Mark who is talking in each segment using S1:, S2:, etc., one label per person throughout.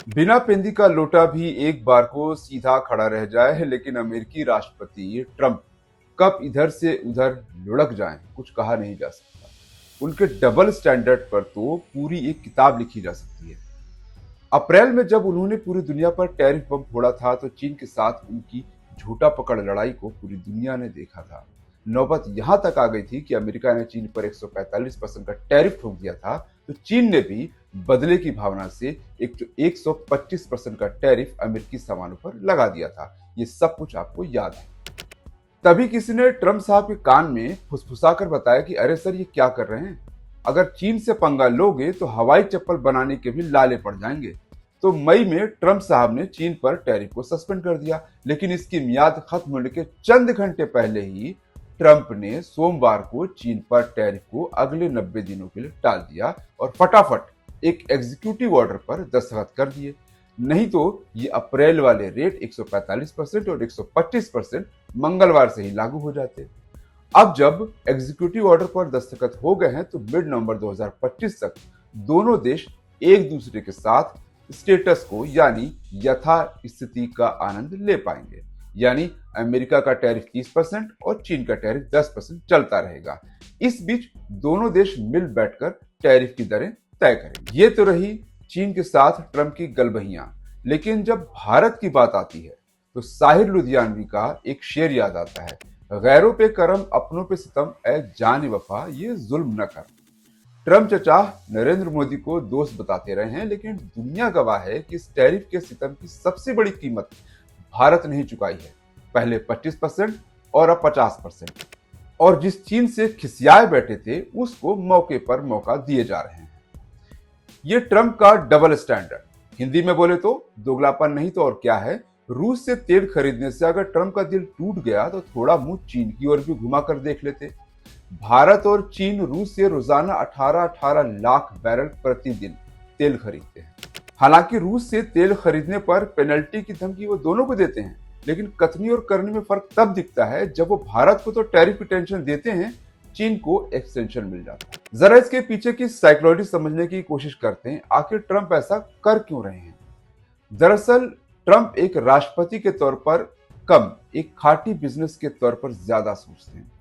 S1: बिना पेंदी का लोटा भी एक बार को सीधा खड़ा रह जाए, लेकिन अमेरिकी राष्ट्रपति ट्रंप कब इधर से उधर लुढ़क जाएं, कुछ कहा नहीं जा सकता। उनके डबल स्टैंडर्ड पर तो पूरी एक किताब लिखी जा सकती है। अप्रैल में जब उन्होंने पूरी दुनिया पर टैरिफ बम फोड़ा था, तो चीन के साथ उनकी झूठा पकड़ लड़ाई को पूरी दुनिया ने देखा था। नौबत यहां तक आ गई थी कि अमेरिका ने चीन पर 145% का टैरिफ ठोक दिया था, तो चीन ने भी बदले की भावना से एक 125% का टैरिफ अमेरिकी सामानों पर लगा दिया था। ये सब कुछ आपको याद है। तभी किसी ने ट्रंप साहब के कान में फुसफुसाकर बताया कि अरे सर, ये क्या कर रहे हैं? अगर चीन से पंगा लोगे तो हवाई चप्पल बनाने के भी लाले पड़ जाएंगे। तो मई में ट्रंप साहब ने चीन पर टैरिफ को सस्पेंड कर दिया, लेकिन इसकी मियाद खत्म होने के चंद घंटे पहले ही ट्रंप ने सोमवार को चीन पर टैरिफ को अगले 90 दिनों के लिए टाल दिया और फटाफट एक एग्जीक्यूटिव ऑर्डर पर दस्तखत कर दिए। नहीं तो ये अप्रैल वाले रेट 145% और 125% मंगलवार से ही लागू हो जाते। अब जब एग्जीक्यूटिव ऑर्डर पर दस्तखत हो गए हैं, तो मिड नवंबर 2025 तक दोनों देश एक दूसरे के साथ स्टेटस को यानी यथा स्थिति का आनंद ले पाएंगे। यानी अमेरिका का टैरिफ 30% और चीन का टैरिफ 10% चलता रहेगा। इस बीच दोनों देश मिल बैठकर टैरिफ की दरें तय करेंगे। ये तो रही चीन के साथ ट्रंप की गलबहियां। लेकिन जब भारत की बात आती है, तो साहिर लुधियानवी का एक शेर याद आता है, गैरों पे करम अपनों पे सितम, ए जान वफा ये जुल्म न कर। ट्रंप चचा नरेंद्र मोदी को दोस्त बताते रहे हैं, लेकिन दुनिया गवाह है कि इस टैरिफ के सितम की सबसे बड़ी कीमत भारत नहीं चुकाई है। पहले 25% और अब 50%। और जिस चीन से खिसियाए बैठे थे, उसको मौके पर मौका दिए जा रहे हैं। ये ट्रंप का डबल स्टैंडर्ड, हिंदी में बोले तो दोगलापन नहीं तो और क्या है। रूस से तेल खरीदने से अगर ट्रंप का दिल टूट गया, तो थोड़ा मुंह चीन की ओर भी घुमा कर देख लेते। भारत और चीन रूस से रोजाना 18-18 लाख बैरल प्रतिदिन तेल खरीदते हैं। हालांकि रूस से तेल खरीदने पर पेनल्टी की धमकी वो दोनों को देते हैं, लेकिन कथनी और करनी में फर्क तब दिखता है जब वो भारत को तो टैरिफ की टेंशन देते हैं, चीन को एक्सटेंशन मिल जाता है। जरा इसके पीछे की साइकोलॉजी समझने की कोशिश करते हैं। आखिर ट्रंप ऐसा कर क्यों रहे हैं? दरअसल ट्रंप एक राष्ट्रपति के तौर पर कम, एक खाटी बिजनेस के तौर पर ज्यादा सोचते हैं।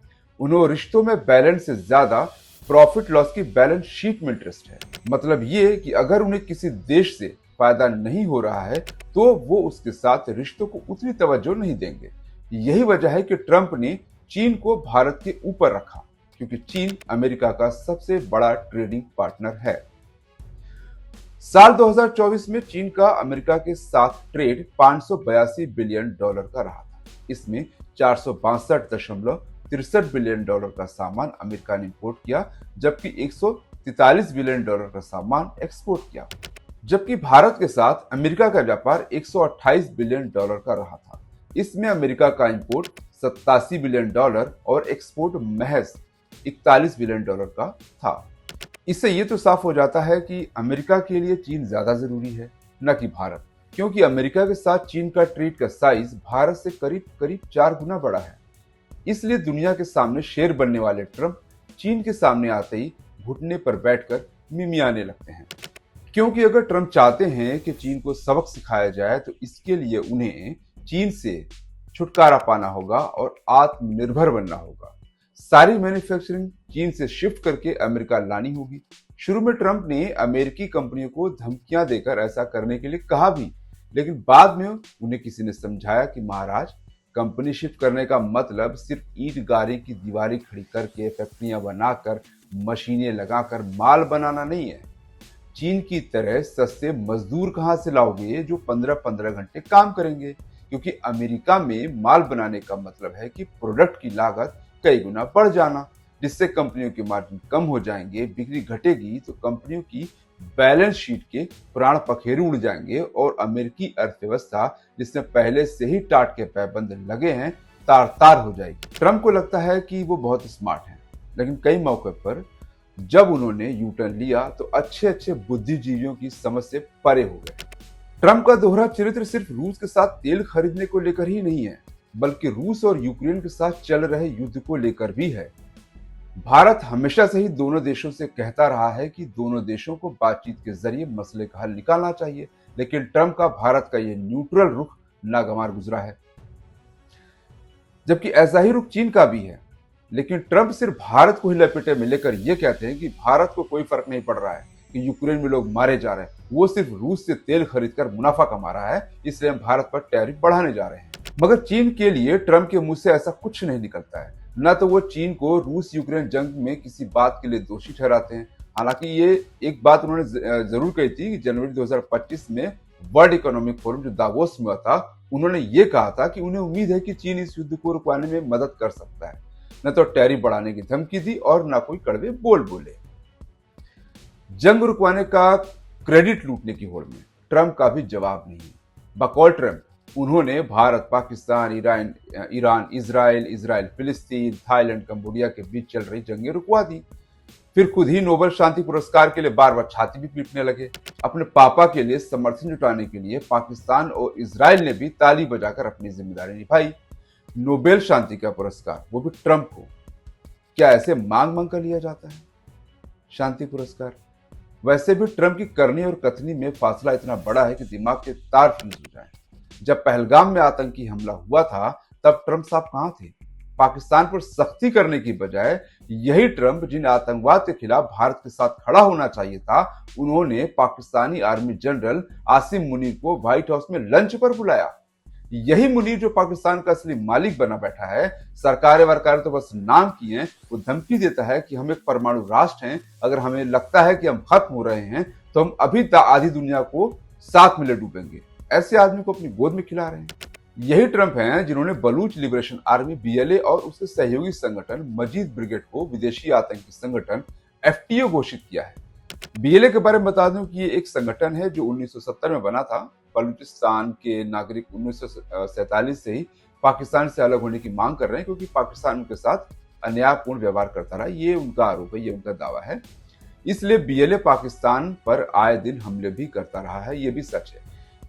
S1: उन्हें रिश्तों में बैलेंस से ज्यादा प्रॉफिट लॉस की बैलेंस शीट में इंटरेस्ट है। मतलब ये कि अगर उन्हें किसी देश से फायदा नहीं हो रहा है, तो वो उसके साथ रिश्तों को उतनी तवज्जो नहीं देंगे। यही वजह है कि ट्रंप ने चीन को भारत के ऊपर रखा, क्योंकि चीन अमेरिका का सबसे बड़ा ट्रेडिंग पार्टनर है। साल 2024 में चीन का अमेरिका के साथ ट्रेड 582 बिलियन डॉलर का रहा था। इसमें 462.63 बिलियन डॉलर का सामान अमेरिका ने इंपोर्ट किया, जबकि 143 बिलियन डॉलर का सामान एक्सपोर्ट किया। जबकि भारत के साथ अमेरिका का व्यापार 128 बिलियन डॉलर का रहा था। इसमें अमेरिका का इंपोर्ट 87 बिलियन डॉलर और एक्सपोर्ट महज 41 बिलियन डॉलर का था। इससे ये तो साफ हो जाता है कि अमेरिका के लिए चीन ज्यादा जरूरी है, न कि भारत। क्योंकि अमेरिका के साथ चीन का ट्रेड का साइज भारत से करीब करीब 4 गुना बड़ा है। इसलिए दुनिया के सामने शेर बनने वाले ट्रंप चीन के सामने आते ही घुटने पर बैठकर मिमियाने लगते हैं। क्योंकि अगर ट्रंप चाहते हैं कि चीन को सबक सिखाया जाए, तो इसके लिए उन्हें चीन से छुटकारा पाना होगा और आत्मनिर्भर बनना होगा। सारी मैन्युफैक्चरिंग चीन से शिफ्ट करके अमेरिका लानी होगी। शुरू में ट्रंप ने अमेरिकी कंपनियों को धमकियां देकर ऐसा करने के लिए कहा भी, लेकिन बाद में उन्हें किसी ने समझाया कि महाराज, कंपनी शिफ्ट करने का मतलब सिर्फ ईंट गारे की दीवारें खड़ी करके, फैक्ट्रियां बनाकर, मशीनें लगाकर माल बनाना नहीं है। चीन की तरह सस्ते मजदूर कहां से लाओगे जो 15-15 घंटे काम करेंगे? क्योंकि अमेरिका में माल बनाने का मतलब है कि प्रोडक्ट की लागत कई गुना बढ़ जाना, जिससे कंपनियों के मार्जिन कम हो जाएंगे, बिक्री घटेगी तो कंपनियों की बैलेंस शीट के प्राण पखेरु उड़ जाएंगे और अमेरिकी अर्थव्यवस्था, जिसमें पहले से ही टाट के पैबंद लगे हैं, तार तार हो जाएगी। ट्रंप को लगता है कि वो बहुत स्मार्ट हैं, लेकिन कई मौके पर जब उन्होंने यू टर्न लिया, तो अच्छे अच्छे बुद्धिजीवियों की समझ से परे हो गए। ट्रंप का दोहरा चरित्र सिर्फ रूस के साथ तेल खरीदने को लेकर ही नहीं है, बल्कि रूस और यूक्रेन के साथ चल रहे युद्ध को लेकर भी है। भारत हमेशा से ही दोनों देशों से कहता रहा है कि दोनों देशों को बातचीत के जरिए मसले का हल निकालना चाहिए, लेकिन ट्रंप का भारत का ये न्यूट्रल रुख नागवार गुजरा है। जबकि ऐसा ही रुख चीन का भी है, लेकिन ट्रंप सिर्फ भारत को ही लपेटे में लेकर ये कहते हैं कि भारत को कोई फर्क नहीं पड़ रहा है कि यूक्रेन में लोग मारे जा रहे हैं, वो सिर्फ रूस से तेल खरीदकर मुनाफा कमा रहा है, इसलिए हम भारत पर टैरिफ बढ़ाने जा रहे हैं। मगर चीन के लिए ट्रंप के मुंह से ऐसा कुछ नहीं निकलता है। न तो वो चीन को रूस यूक्रेन जंग में किसी बात के लिए दोषी ठहराते हैं। हालांकि ये एक बात उन्होंने जरूर कही थी कि जनवरी 2025 में वर्ल्ड इकोनॉमिक फोरम जो दावोस में हुआ था, उन्होंने ये कहा था कि उन्हें उम्मीद है कि चीन इस युद्ध को रुकवाने में मदद कर सकता है। न तो टैरिफ बढ़ाने की धमकी दी और न कोई कड़वे बोल बोले। जंग रुकवाने का क्रेडिट लूटने की होड़ में ट्रंप का भी जवाब नहीं है। बकौल ट्रंप उन्होंने भारत, पाकिस्तान, ईरान, इजराइल, फिलिस्तीन, थाईलैंड, कंबोडिया के बीच चल रही जंगें रुकवा दी। फिर खुद ही नोबेल शांति पुरस्कार के लिए बार बार छाती भी पीटने लगे। अपने पापा के लिए समर्थन जुटाने के लिए पाकिस्तान और इजराइल ने भी ताली बजाकर अपनी जिम्मेदारी निभाई। नोबेल शांति का पुरस्कार, वो भी ट्रंप को। क्या ऐसे मांग मांग कर लिया जाता है शांति पुरस्कार? वैसे भी ट्रंप की करनी और कथनी में फासला इतना बड़ा है कि दिमाग के तार फ्यूज हो जाए। जब पहलगाम में आतंकी हमला हुआ था, तब ट्रंप साहब कहां थे? पाकिस्तान पर सख्ती करने की बजाय यही ट्रंप, जिन्हें आतंकवाद के खिलाफ भारत के साथ खड़ा होना चाहिए था, उन्होंने पाकिस्तानी आर्मी जनरल आसिम मुनीर को व्हाइट हाउस में लंच पर बुलाया। यही मुनीर जो पाकिस्तान का असली मालिक बना बैठा है, सरकारें वरकारें तो बस नाम की हैं, वो धमकी देता है कि हम एक परमाणु राष्ट्र हैं, अगर हमें लगता है कि हम खत्म हो रहे हैं तो हम अभी आधी दुनिया को साथ में ले डूबेंगे। ऐसे आदमी को अपनी गोद में खिला रहे हैं। यही ट्रंप हैं जिन्होंने बलूच लिबरेशन आर्मी BLA और उसके सहयोगी संगठन मजीद ब्रिगेड को विदेशी आतंकी संगठन FTO घोषित किया है। BLA के बारे में बता दूं कि ये एक संगठन है जो 1970 में बना था। बलूचिस्तान के नागरिक 1947 से ही पाकिस्तान से अलग होने की मांग कर रहे हैं, क्योंकि पाकिस्तान उनके साथ अन्यायपूर्ण व्यवहार करता रहा। ये उनका आरोप है, ये उनका दावा है। इसलिए BLA पाकिस्तान पर आए दिन हमले भी करता रहा है, ये भी सच है।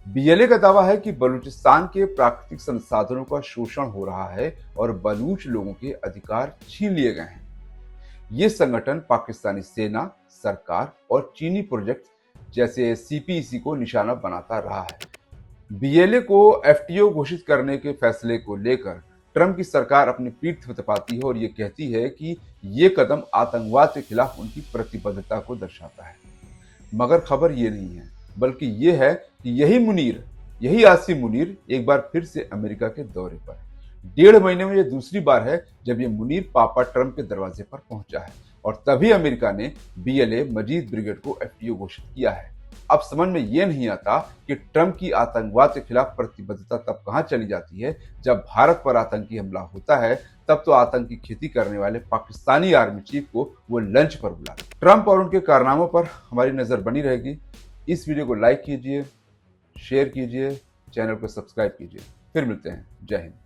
S1: BLA का दावा है कि बलूचिस्तान के प्राकृतिक संसाधनों का शोषण हो रहा है और बलूच लोगों के अधिकार छीन लिए गए हैं। ये संगठन पाकिस्तानी सेना, सरकार और चीनी प्रोजेक्ट जैसे CPEC को निशाना बनाता रहा है। BLA को FTO घोषित करने के फैसले को लेकर ट्रंप की सरकार अपनी पीठ थपथपाती है और ये कहती है कि ये कदम आतंकवाद के खिलाफ उनकी प्रतिबद्धता को दर्शाता है। मगर खबर ये नहीं है, बल्कि ये है कि यही आसिम मुनीर एक बार फिर से अमेरिका के दौरे पर है। 1.5 महीने में यह दूसरी बार है जब ये मुनीर पापा ट्रंप के दरवाजे पर पहुंचा है, और तभी अमेरिका ने BLA मजीद ब्रिगेड को FTO घोषित किया है। अब समझ में ये नहीं आता कि ट्रंप की आतंकवाद के खिलाफ प्रतिबद्धता तब कहां चली जाती है जब भारत पर आतंकी हमला होता है। तब तो आतंकी खेती करने वाले पाकिस्तानी आर्मी चीफ को वो लंच पर बुलाते। ट्रंप और उनके कारनामों पर हमारी नजर बनी रहेगी। इस वीडियो को लाइक कीजिए, शेयर कीजिए, चैनल को सब्सक्राइब कीजिए। फिर मिलते हैं। जय हिंद।